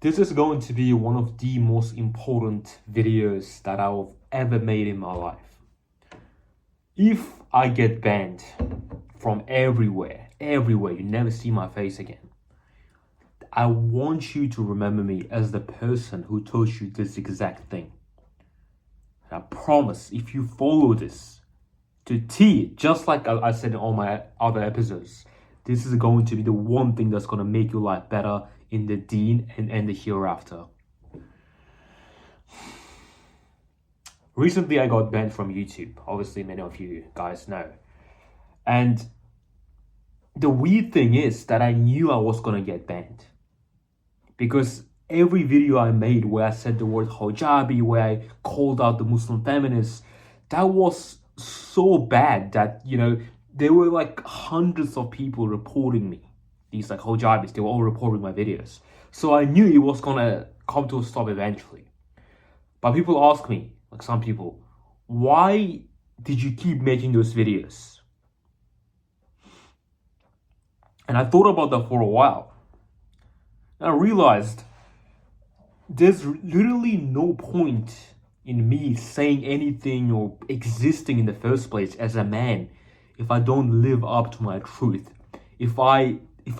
This is going to be one of the most important videos that I've ever made in my life. If I get banned from everywhere, you never see my face again, I want you to remember me as the person who told you this exact thing. And I promise, if you follow this to T, just like I said in all my other episodes, this is going to be the one thing that's going to make your life better in the deen and the hereafter. Recently, I got banned from YouTube. Obviously, many of you guys know. And the weird thing is that I knew I was going to get banned. Because every video I made where I said the word hijabi, where I called out the Muslim feminists, that was so bad that, there were like hundreds of people reporting me. These like hijabis, they were all reporting my videos. So I knew it was gonna come to a stop eventually. But people ask me, like some people, why did you keep making those videos? And I thought about that for a while. And I realized there's literally no point in me saying anything or existing in the first place as a man if I don't live up to my truth. If I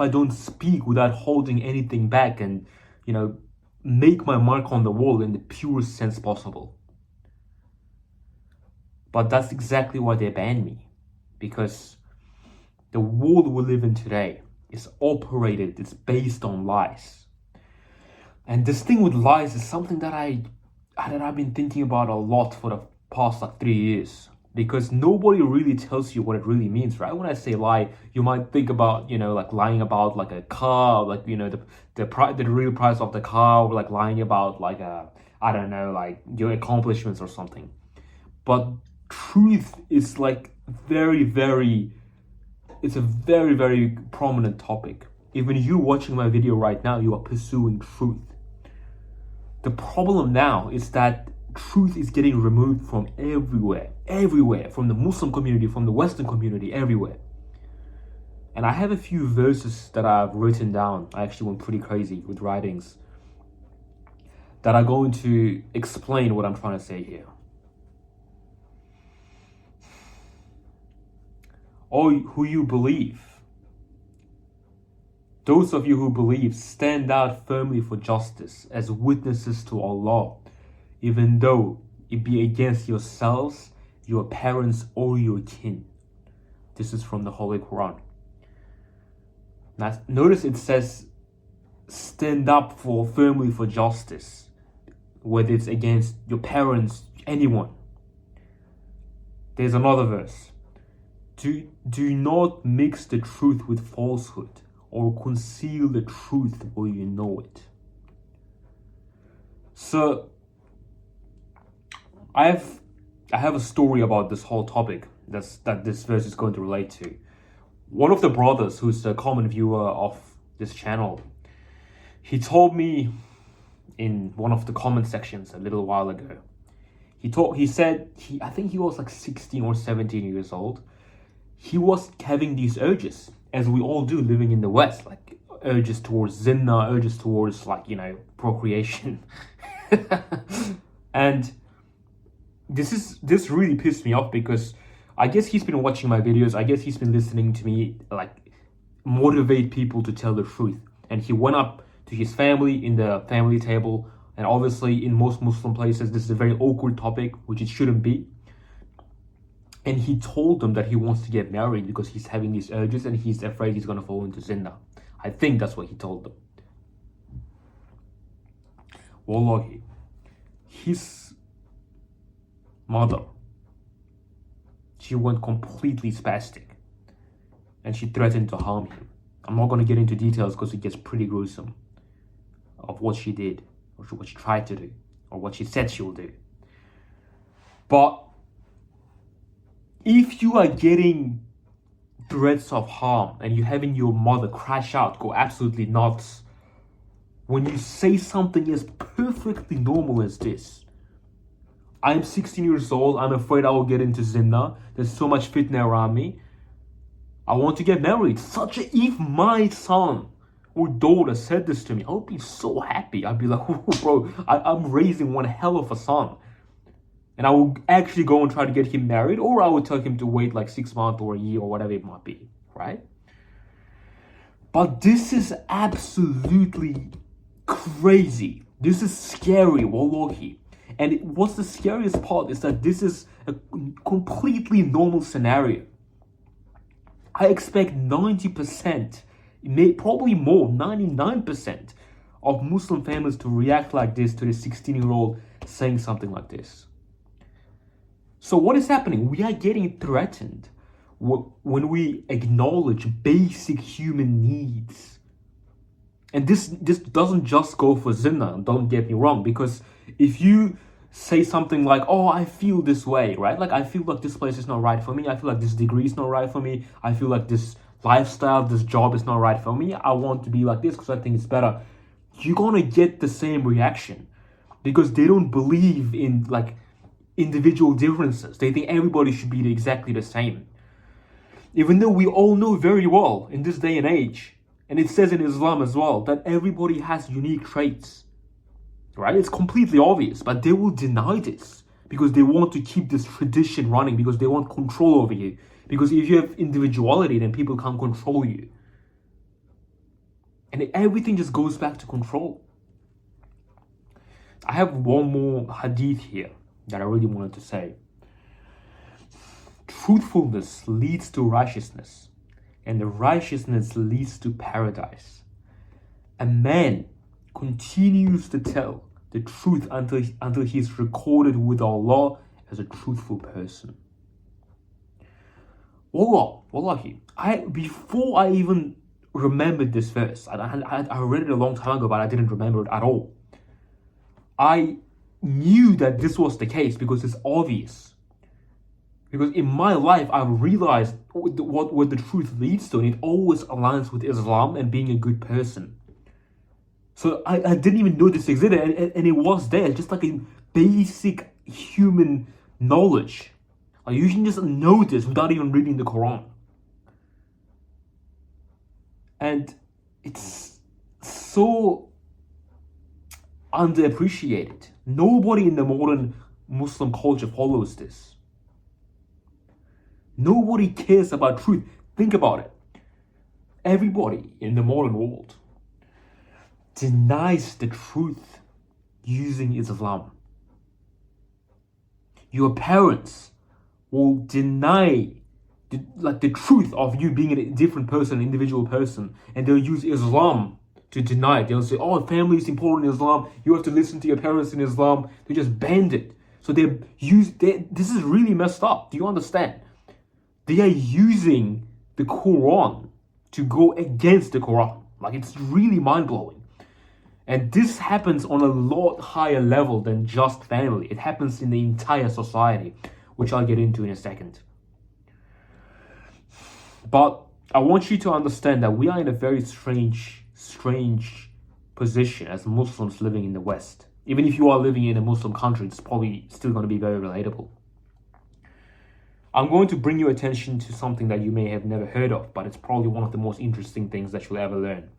don't speak without holding anything back and, make my mark on the wall in the purest sense possible. But that's exactly why they banned me. Because the world we live in today is operated, it's based on lies. And this thing with lies is something that I've been thinking about a lot for the past 3 years. Because nobody really tells you what it really means, right? When I say lie, you might think about, like lying about like a car, like, the real price of the car, or like lying about like like your accomplishments or something. But truth is like it's a very, very prominent topic. Even you watching my video right now, you are pursuing truth. The problem now is that truth is getting removed from everywhere, from the Muslim community, from the Western community, everywhere. And I have a few verses that I've written down. I actually went pretty crazy with writings that are going to explain what I'm trying to say here. All who you believe, those of you who believe, stand out firmly for justice as witnesses to Allah, even though it be against yourselves, your parents, or your kin. This is from the Holy Quran. Now, notice it says, stand up firmly for justice, whether it's against your parents, anyone. There's another verse. Do not mix the truth with falsehood, or conceal the truth where you know it. So, I have a story about this whole topic that this verse is going to relate to. One of the brothers, who's a common viewer of this channel, he told me in one of the comment sections a little while ago. He said I think he was like 16 or 17 years old. He was having these urges, as we all do living in the West, like urges towards zina, urges towards procreation. And this really pissed me off, because I guess he's been watching my videos. I guess he's been listening to me motivate people to tell the truth. And he went up to his family in the family table. And obviously in most Muslim places, this is a very awkward topic, which it shouldn't be. And he told them that he wants to get married because he's having these urges and he's afraid he's going to fall into zina. I think that's what he told them. Wallahi, his mother, she went completely spastic and she threatened to harm him. I'm not going to get into details because it gets pretty gruesome of what she did, or what she tried to do, or what she said she will do. But if you are getting threats of harm and you're having your mother crash out, go absolutely nuts, when you say something as perfectly normal as this, I'm 16 years old, I'm afraid I will get into zina, there's so much fitna around me, I want to get married. If my son or daughter said this to me, I would be so happy. I'd be like, oh, bro, I'm raising one hell of a son. And I will actually go and try to get him married, or I would tell him to wait like 6 months or a year or whatever it might be, right? But this is absolutely crazy. This is scary, wallahi. And what's the scariest part is that this is a completely normal scenario. I expect 90%, probably more, 99% of Muslim families to react like this to the 16-year-old saying something like this. So what is happening? We are getting threatened when we acknowledge basic human needs. And this doesn't just go for zina, don't get me wrong, because if you say something like, oh, I feel this way, right? Like, I feel like this place is not right for me. I feel like this degree is not right for me. I feel like this lifestyle, this job is not right for me. I want to be like this because I think it's better. You're going to get the same reaction because they don't believe in like individual differences. They think everybody should be exactly the same. Even though we all know very well in this day and age, and it says in Islam as well, that everybody has unique traits. Right? It's completely obvious, but they will deny this because they want to keep this tradition running, because they want control over you. Because if you have individuality, then people can't control you. And everything just goes back to control. I have one more hadith here that I really wanted to say. Truthfulness leads to righteousness, and the righteousness leads to paradise. A man continues to tell the truth until he's recorded with Allah as a truthful person. Wallahi, before I even remembered this verse, I read it a long time ago, but I didn't remember it at all. I knew that this was the case because it's obvious. Because in my life, I've realized what the truth leads to, and it always aligns with Islam and being a good person. So I didn't even know this existed, and it was there, just like a basic human knowledge. Like, you can just know this without even reading the Quran. And it's so underappreciated. Nobody in the modern Muslim culture follows this. Nobody cares about truth. Think about it. Everybody in the modern world denies the truth using Islam. Your parents will deny the truth of you being a different person, individual person, and they'll use Islam to deny it. They'll say, oh, family is important in Islam, you have to listen to your parents in Islam. They just banned it. So this is really messed up. Do you understand? They are using the Quran to go against the Quran. Like, it's really mind-blowing. And this happens on a lot higher level than just family. It happens in the entire society, which I'll get into in a second. But I want you to understand that we are in a very strange position as Muslims living in the West. Even if you are living in a Muslim country, it's probably still going to be very relatable. I'm going to bring your attention to something that you may have never heard of, but it's probably one of the most interesting things that you'll ever learn.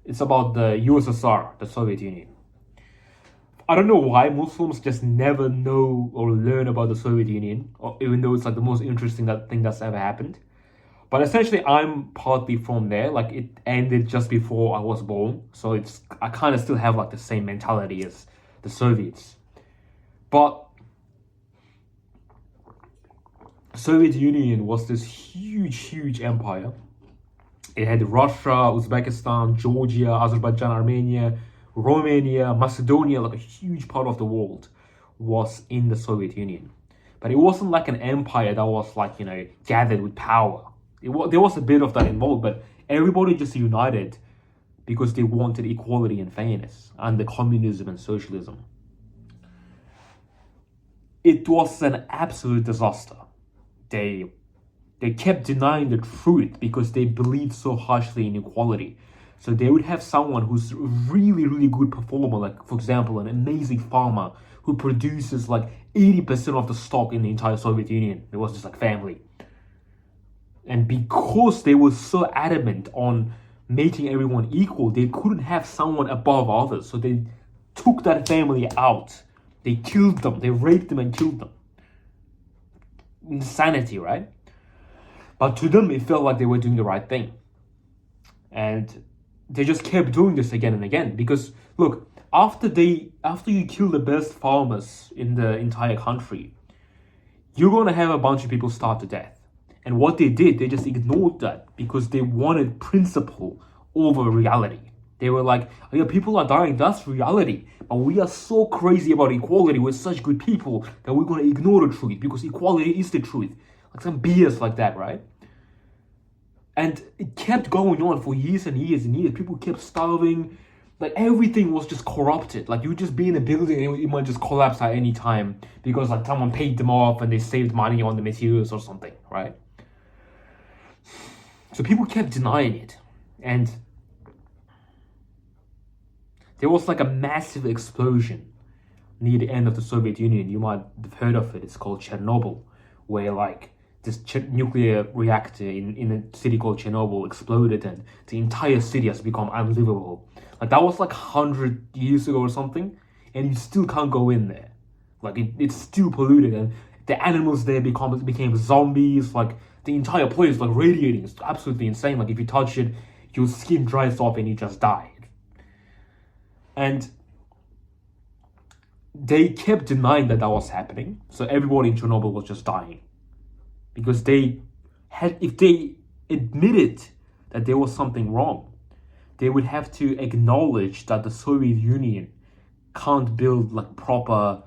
It's about the USSR, the Soviet Union. I don't know why Muslims just never know or learn about the Soviet Union, even though it's like the most interesting thing that's ever happened. But essentially, I'm partly from there. Like, it ended just before I was born, so I kind of still have like the same mentality as the Soviets. But Soviet Union was this huge empire. It had Russia, Uzbekistan, Georgia, Azerbaijan, Armenia, Romania, Macedonia. Like, a huge part of the world was in the Soviet Union. But it wasn't like an empire that was like, gathered with power. There was a bit of that involved, but everybody just united because they wanted equality and fairness under communism and socialism. It was an absolute disaster. They kept denying the truth because they believed so harshly in equality. So they would have someone who's really good performer, like, for example, an amazing farmer who produces like 80% of the stock in the entire Soviet Union. It was just like family. And because they were so adamant on making everyone equal, they couldn't have someone above others. So they took that family out. They killed them. They raped them and killed them. Insanity, right? But to them, it felt like they were doing the right thing. And they just kept doing this again and again. Because, look, after you kill the best farmers in the entire country, you're going to have a bunch of people starve to death. And what they did, they just ignored that because they wanted principle over reality. They were like, oh yeah, people are dying, that's reality. But we are so crazy about equality, we're such good people that we're going to ignore the truth because equality is the truth. Like some BS like that, right? And it kept going on for years and years and years. People kept starving. Like everything was just corrupted. Like you just be in a building and it might just collapse at any time because like someone paid them off and they saved money on the materials or something, right? So people kept denying it. And there was like a massive explosion near the end of the Soviet Union. You might have heard of it. It's called Chernobyl, where like this nuclear reactor in a city called Chernobyl exploded and the entire city has become unlivable. Like that was like 100 years ago or something, and you still can't go in there. Like it's still polluted, and the animals there became zombies. Like the entire place like radiating. It's absolutely insane. Like if you touch it, your skin dries off and you just die. And they kept denying that was happening. So everybody in Chernobyl was just dying. Because if they admitted that there was something wrong, they would have to acknowledge that the Soviet Union can't build like proper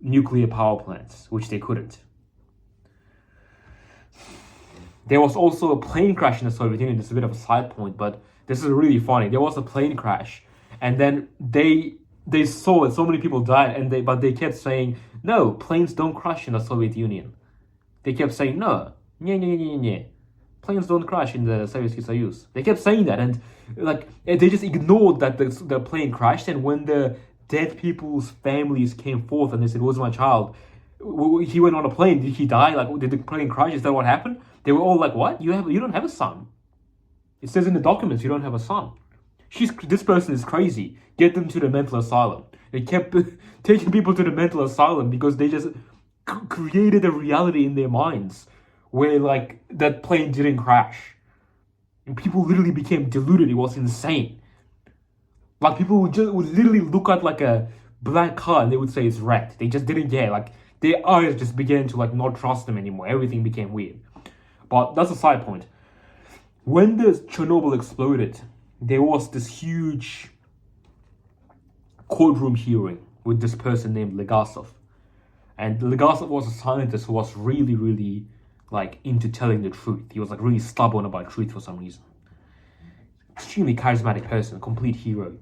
nuclear power plants, which they couldn't. There was also a plane crash in the Soviet Union. This is a bit of a side point, but this is really funny. There was a plane crash, and then they saw it. So many people died, but they kept saying, no, planes don't crash in the Soviet Union. They kept saying, no, planes don't crash in the Soviet Soyuz. They kept saying that, and like they just ignored that the plane crashed. And when the dead people's families came forth and they said, "Where's my child? He went on a plane. Did he die? Like, did the plane crash? Is that what happened?" They were all like, "What? You don't have a son? It says in the documents you don't have a son. This person is crazy. Get them to the mental asylum." They kept taking people to the mental asylum because they just created a reality in their minds where like that plane didn't crash, and people literally became deluded. It was insane. Like people would literally look at like a black car and they would say it's red. They just didn't care. Like their eyes just began to like not trust them anymore. Everything became weird. But that's a side point. When the Chernobyl exploded, there was this huge courtroom hearing with this person named Legasov. And Legasov was a scientist who was really, really like into telling the truth. He was like really stubborn about truth for some reason. Extremely charismatic person, complete hero.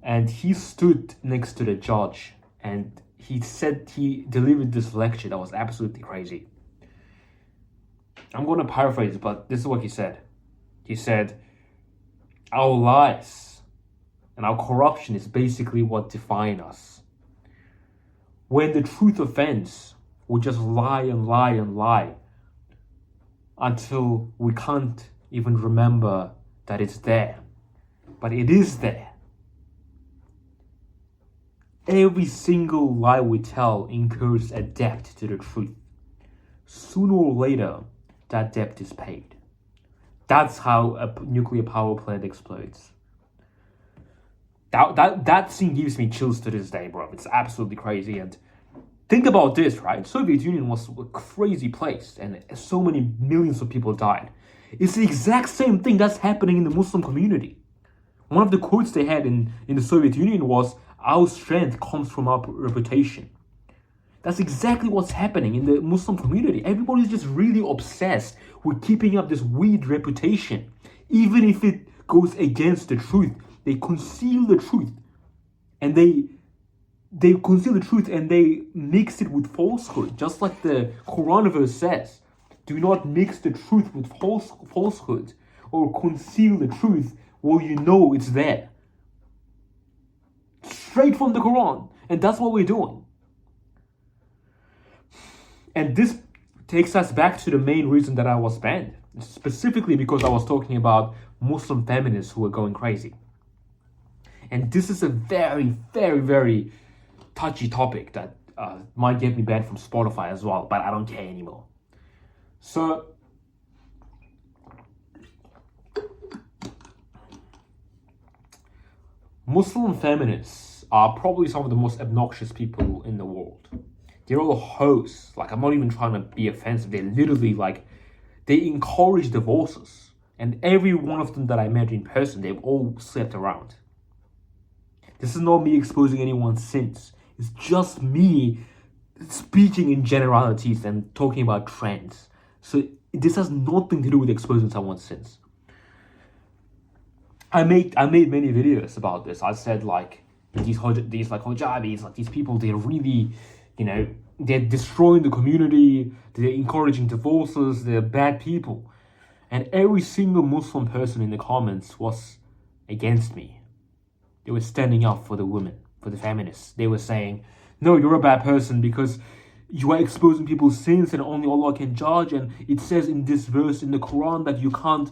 And he stood next to the judge and he delivered this lecture that was absolutely crazy. I'm going to paraphrase, but this is what he said. He said, our lies and our corruption is basically what define us. When the truth offends, we just lie and lie and lie until we can't even remember that it's there. But it is there. Every single lie we tell incurs a debt to the truth. Sooner or later, that debt is paid. That's how a nuclear power plant explodes. That scene gives me chills to this day, bro. It's absolutely crazy. And think about this, right? Soviet Union was a crazy place and so many millions of people died. It's the exact same thing that's happening in the Muslim community. One of the quotes they had in the Soviet Union was, our strength comes from our reputation. That's exactly what's happening in the Muslim community. Everybody's just really obsessed with keeping up this weird reputation. Even if it goes against the truth, they conceal the truth. And they conceal the truth and they mix it with falsehood. Just like the Quran verse says, do not mix the truth with falsehood or conceal the truth while you know it's there. Straight from the Quran. And that's what we're doing. And this takes us back to the main reason that I was banned. Specifically because I was talking about Muslim feminists who are going crazy. And this is a very, very, very touchy topic that might get me banned from Spotify as well, but I don't care anymore. So, Muslim feminists are probably some of the most obnoxious people in the world. They're all hoes. Like, I'm not even trying to be offensive. They're literally like, they encourage divorces. And every one of them that I met in person, they've all slept around. This is not me exposing anyone's sins. It's just me speaking in generalities and talking about trends. So this has nothing to do with exposing someone's sins. I made many videos about this. I said like these like hijabis, like these people, they're really, they're destroying the community. They're encouraging divorces. They're bad people, and every single Muslim person in the comments was against me. They were standing up for the women, for the feminists. They were saying, "No, you're a bad person because you are exposing people's sins, and only Allah can judge. And it says in this verse in the Quran that you can't,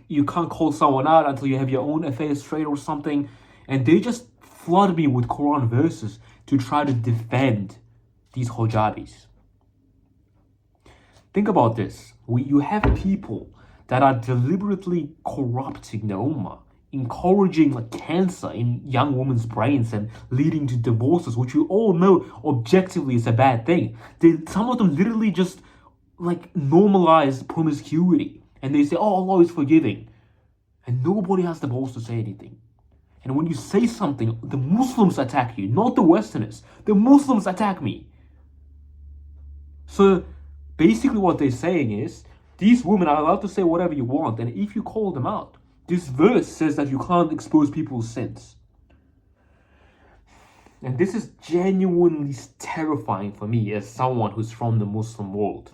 you can't call someone out until you have your own affairs straight or something." And they just flood me with Quran verses to try to defend these hijabis. Think about this. You have people that are deliberately corrupting the ummah, encouraging like cancer in young women's brains and leading to divorces, which we all know objectively is a bad thing. Some of them literally just like normalize promiscuity. And they say, "Oh, Allah is forgiving." And nobody has the balls to say anything. And when you say something, the Muslims attack you, not the Westerners. The Muslims attack me. So basically what they're saying is, these women are allowed to say whatever you want. And if you call them out, this verse says that you can't expose people's sins. And this is genuinely terrifying for me as someone who's from the Muslim world.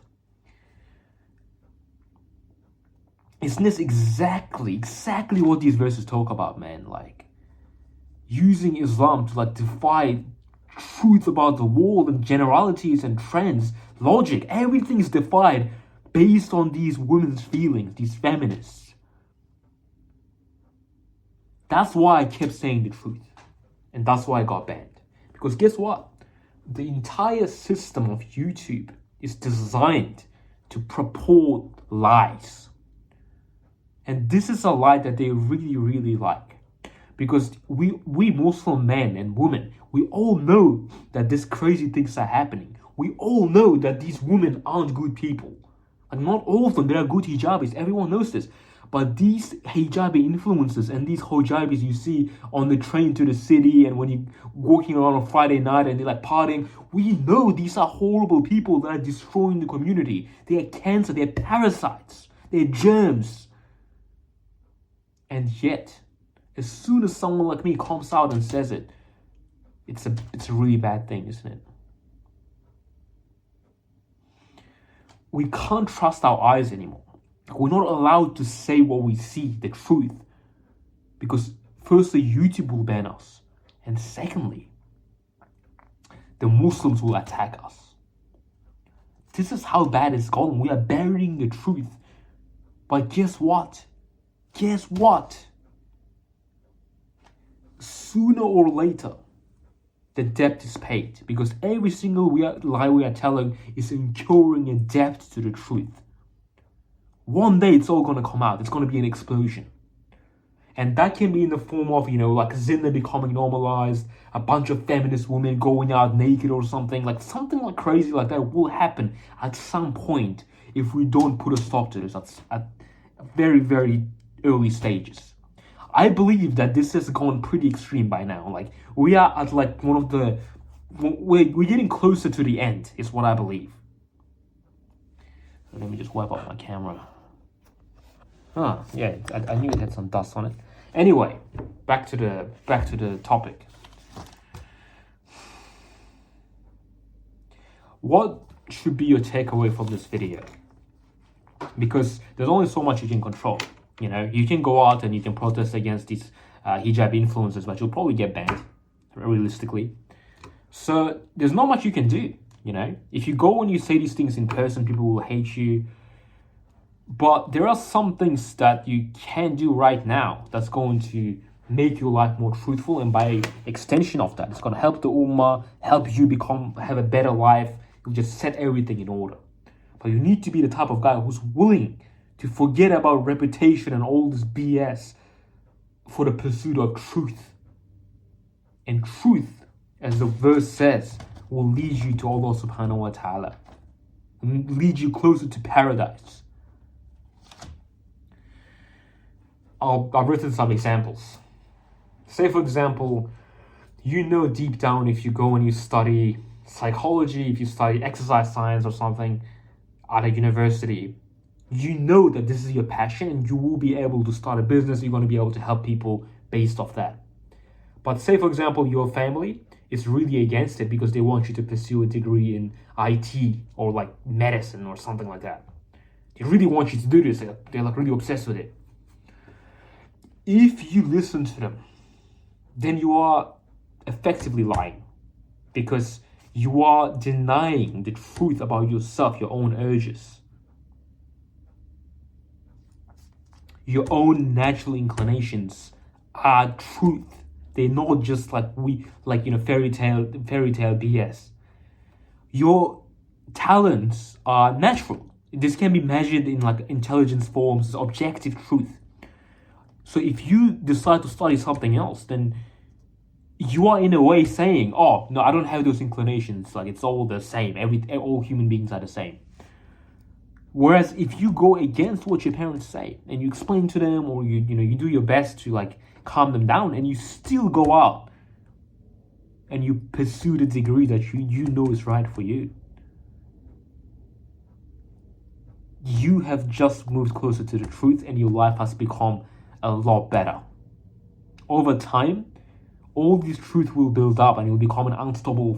Isn't this exactly what these verses talk about, man? Like, using Islam to like defy truth about the world and generalities and trends, logic, everything is defied based on these women's feelings, these feminists. That's why I kept saying the truth. And that's why I got banned. Because guess what? The entire system of YouTube is designed to purport lies. And this is a lie that they really, really like. Because we Muslim men and women, we all know that these crazy things are happening. We all know that these women aren't good people. Like, not all of them, there are good hijabis. Everyone knows this. But these hijabi influencers and these hijabis you see on the train to the city and when you're walking around on Friday night and they're like partying, we know these are horrible people that are destroying the community. They are cancer, they're parasites, they're germs. And yet, as soon as someone like me comes out and says it, it's a really bad thing, isn't it? We can't trust our eyes anymore. We're not allowed to say what we see, the truth. Because firstly, YouTube will ban us. And secondly, the Muslims will attack us. This is how bad it's gone. We are burying the truth. But guess what? Guess what? Sooner or later, the debt is paid. Because every single lie we are telling is incurring a debt to the truth. One day it's all going to come out. It's going to be an explosion. And that can be in the form of, like zina becoming normalized, a bunch of feminist women going out naked or something like crazy like that will happen at some point if we don't put a stop to this at very, very early stages. I believe that this has gone pretty extreme by now. Like, we are at like we're getting closer to the end, is what I believe. Let me just wipe out my camera. Yeah, I knew it had some dust on it. Anyway, back to the topic. What should be your takeaway from this video? Because there's only so much you can control. You can go out and you can protest against these hijab influencers, but you'll probably get banned, realistically. So there's not much you can do. If you go and you say these things in person, people will hate you. But there are some things that you can do right now that's going to make your life more truthful, and by extension of that, it's going to help the ummah, help you have a better life. You just set everything in order. But you need to be the type of guy who's willing to forget about reputation and all this BS for the pursuit of truth. And truth, as the verse says, will lead you to Allah subhanahu wa ta'ala, and lead you closer to paradise. I've written some examples. Say, for example, you know deep down, if you go and you study psychology, if you study exercise science or something at a university, you know that this is your passion and you will be able to start a business, you're going to be able to help people based off that. But say, for example, your family is really against it because they want you to pursue a degree in IT or like medicine or something like that. They really want you to do this. They're like really obsessed with it. If you listen to them, then you are effectively lying, because you are denying the truth about yourself, your own urges, your own natural inclinations are truth. They're not just fairy tale BS. Your talents are natural. This can be measured in like intelligence forms, as objective truth. So if you decide to study something else, then you are in a way saying, oh, no, I don't have those inclinations. Like, it's all the same. All human beings are the same. Whereas if you go against what your parents say and you explain to them, or you do your best to like calm them down, and you still go out and you pursue the degree that you know is right for you, you have just moved closer to the truth, and your life has become a lot better. Over time, all this truth will build up and you'll become an unstoppable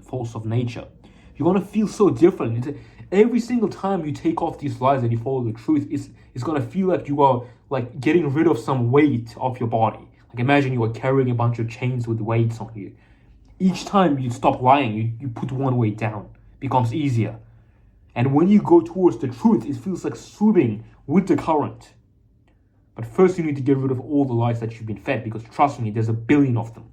force of nature. You're going to feel so different. Every single time you take off these lies and you follow the truth, it's going to feel like you are like getting rid of some weight off your body. Like, imagine you are carrying a bunch of chains with weights on you. Each time you stop lying, you put one weight down. It becomes easier. And when you go towards the truth, it feels like swimming with the current. But first you need to get rid of all the lies that you've been fed, because trust me, there's a billion of them.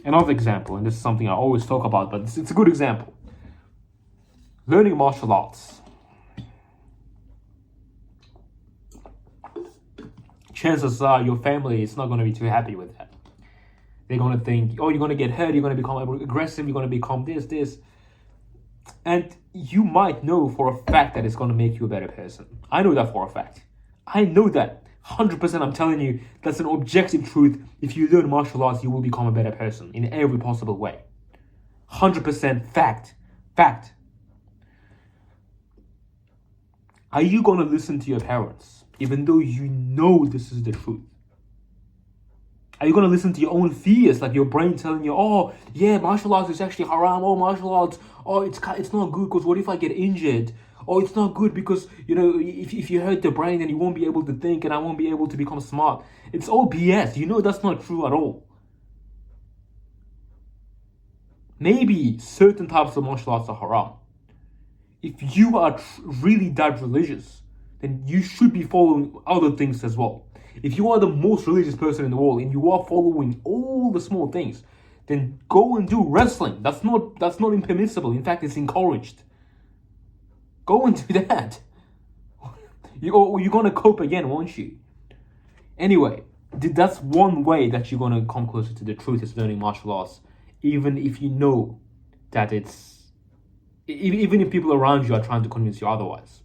Another example, and this is something I always talk about, but it's a good example. Learning martial arts. Chances are your family is not going to be too happy with that. They're going to think, oh, you're going to get hurt, you're going to become aggressive, you're going to become this. And you might know for a fact that it's going to make you a better person. I know that for a fact. I know that 100%. I'm telling you, that's an objective truth. If you learn martial arts, you will become a better person in every possible way. 100% fact. Are you going to listen to your parents even though you know this is the truth? Are you going to listen to your own fears, like your brain telling you, oh, yeah, martial arts is actually haram. Oh, martial arts, oh, it's not good because what if I get injured? Oh, it's not good because, if you hurt the brain, then you won't be able to think and I won't be able to become smart. It's all BS. You know that's not true at all. Maybe certain types of martial arts are haram. If you are really that religious, then you should be following other things as well. If you are the most religious person in the world and you are following all the small things, then go and do wrestling. That's not impermissible. In fact, it's encouraged. Go and do that. You're going to cope again, won't you? Anyway, that's one way that you're going to come closer to the truth, is learning martial arts. Even if you know that even if people around you are trying to convince you otherwise.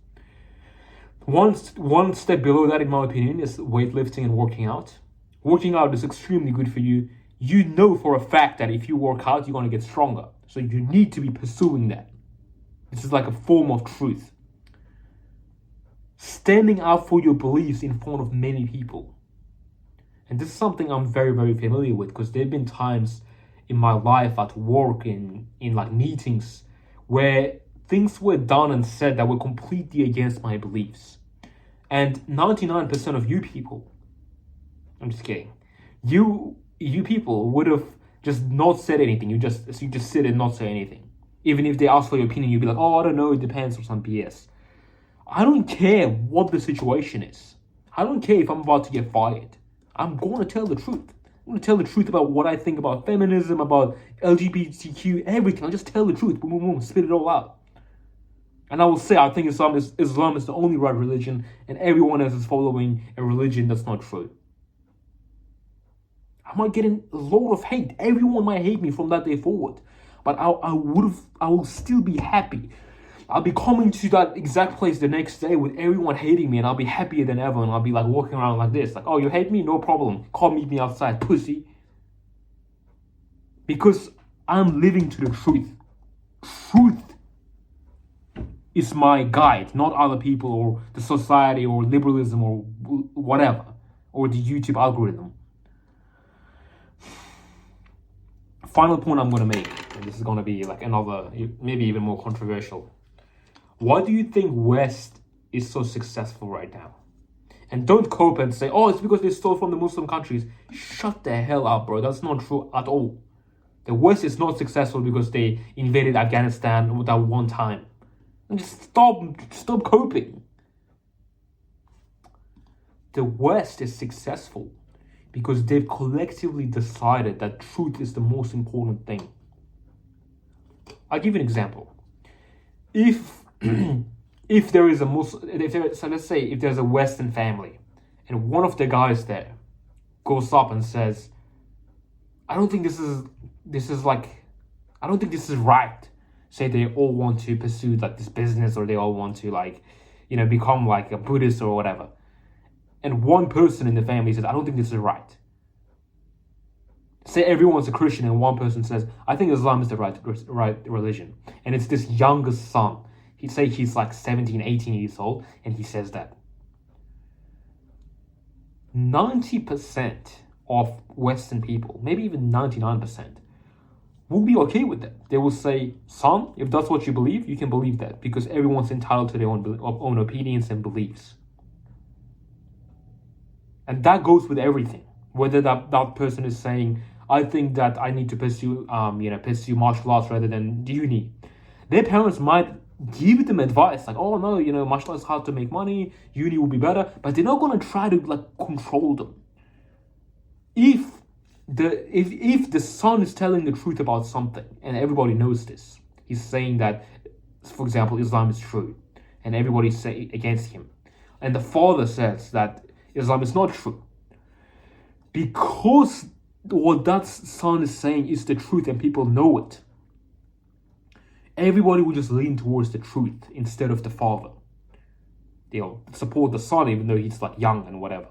One step below that, in my opinion, is weightlifting and working out. Working out is extremely good for you. You know for a fact that if you work out, you're going to get stronger. So you need to be pursuing that. This is like a form of truth. Standing up for your beliefs in front of many people. And this is something I'm very, very familiar with, because there have been times in my life at work, in like meetings, where things were done and said that were completely against my beliefs. And 99% of you people, I'm just kidding, you people would have just not said anything. You just sit and not say anything. Even if they ask for your opinion, you'll be like, oh, I don't know, it depends, or some BS. I don't care what the situation is. I don't care if I'm about to get fired. I'm going to tell the truth. I'm going to tell the truth about what I think about feminism, about LGBTQ, everything. I'll just tell the truth. Boom, boom, boom, spit it all out. And I will say, I think Islam is the only right religion, and everyone else is following a religion that's not true. I might get a lot of hate. Everyone might hate me from that day forward. But I will still be happy. I'll be coming to that exact place the next day with everyone hating me, and I'll be happier than ever, and I'll be like walking around like this, like, oh, you hate me? No problem. Come meet me outside, pussy. Because I'm living to the truth. Truth is my guide, not other people or the society or liberalism or whatever, or the YouTube algorithm. Final point I'm going to make, and this is going to be like another, maybe even more controversial. Why do you think West is so successful right now? And don't cope and say, oh, it's because they stole from the Muslim countries. Shut the hell up, bro. That's not true at all. The West is not successful because they invaded Afghanistan that one time. And just stop coping. The West is successful because they've collectively decided that truth is the most important thing. I'll give you an example. If there is a Muslim, so let's say if there's a Western family, and one of the guys there goes up and says, I don't think this is right. Say they all want to pursue like this business, or they all want to like, become like a Buddhist or whatever. And one person in the family says, I don't think this is right. Say everyone's a Christian and one person says, I think Islam is the right religion. And it's this youngest son. He'd say he's like 17, 18 years old, and he says that. 90% of Western people, maybe even 99%, will be okay with that. They will say, son, if that's what you believe, you can believe that, because everyone's entitled to their own opinions and beliefs. And that goes with everything. Whether that person is saying, I think that I need to pursue martial arts rather than uni. Their parents might give them advice like, oh no, martial arts is hard to make money, uni will be better, but they're not going to try to like control them. If the son is telling the truth about something, and everybody knows this, he's saying that, for example, Islam is true, and everybody's against him, and the father says that Islam is not true, because what that son is saying is the truth and people know it, everybody will just lean towards the truth instead of the father. They'll support the son even though he's like young and whatever.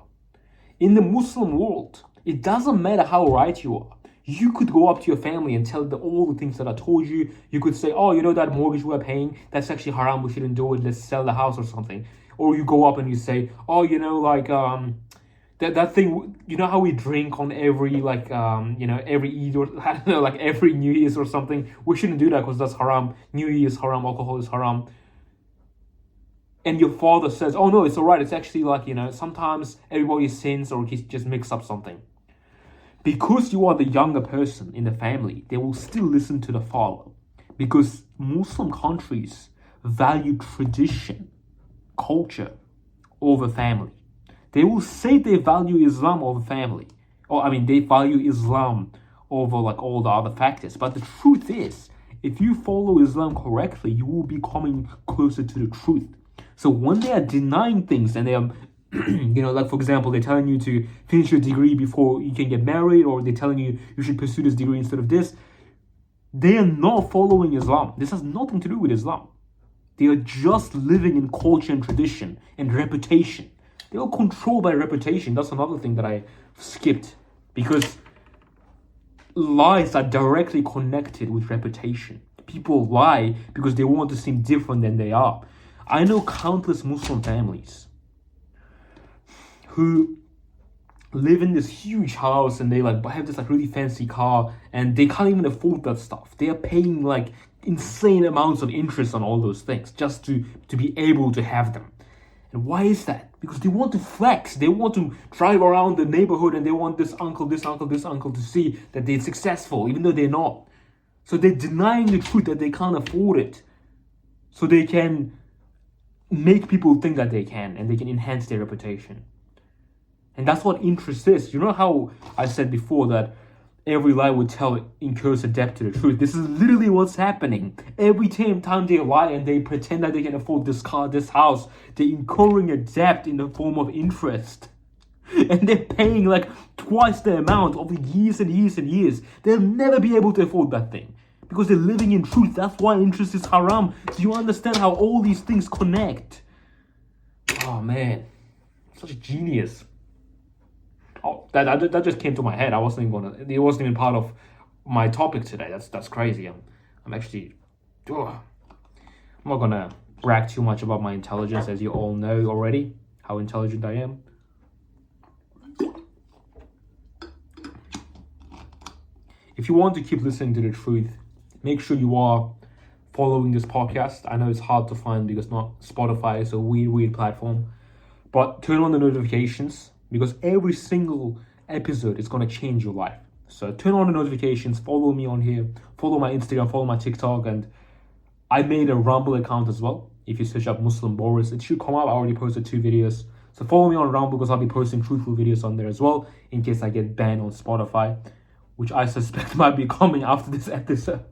In the Muslim world, it doesn't matter how right you are. You could go up to your family and tell them all the things that I told you. You could say, oh, that mortgage we're paying, that's actually haram, we shouldn't do it, let's sell the house or something. Or you go up and you say, oh, that thing, how we drink on every every Eid, or I don't know, like every New Year's or something, we shouldn't do that because that's haram. New Year is haram, alcohol is haram. And your father says, oh no, it's all right, it's actually like, sometimes everybody sins or just mix up something. Because you are the younger person in the family, they will still listen to the father, because Muslim countries value tradition, culture over family. They will say they value Islam over family. They value Islam over like all the other factors. But the truth is, if you follow Islam correctly, you will be coming closer to the truth. So when they are denying things and they are, like for example, they're telling you to finish your degree before you can get married, or they're telling you you should pursue this degree instead of this, they are not following Islam. This has nothing to do with Islam. They are just living in culture and tradition and reputation. They are controlled by reputation. That's another thing that I skipped, because lies are directly connected with reputation. People lie because they want to seem different than they are. I know countless Muslim families who live in this huge house and they like have this like really fancy car, and they can't even afford that stuff. They are paying like insane amounts of interest on all those things just to be able to have them. And why is that? Because they want to flex. They want to drive around the neighborhood and they want this uncle to see that they're successful, even though they're not. So they're denying the truth that they can't afford it. So they can make people think that they can, and they can enhance their reputation. And that's what interest is. You know how I said before that every lie we tell incurs a debt to the truth? This is literally what's happening. Every time they lie and they pretend that they can afford this car, this house, they're incurring a debt in the form of interest. And they're paying like twice the amount over years and years and years. They'll never be able to afford that thing because they're living in truth. That's why interest is haram. Do you understand how all these things connect? Oh man, such a genius. Oh, that just came to my head. It wasn't even part of my topic today. That's crazy. I'm actually, I'm not gonna brag too much about my intelligence, as you all know already how intelligent I am. If you want to keep listening to the truth, make sure you are following this podcast. I know it's hard to find because not Spotify is a weird platform, but turn on the notifications because every single episode is going to change your life. So turn on the notifications, follow me on here, follow my Instagram, follow my TikTok, and I made a Rumble account as well. If you search up Muslim Boris, it should come up. I already posted 2 videos. So follow me on Rumble because I'll be posting truthful videos on there as well in case I get banned on Spotify, which I suspect might be coming after this episode.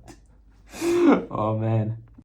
Oh man.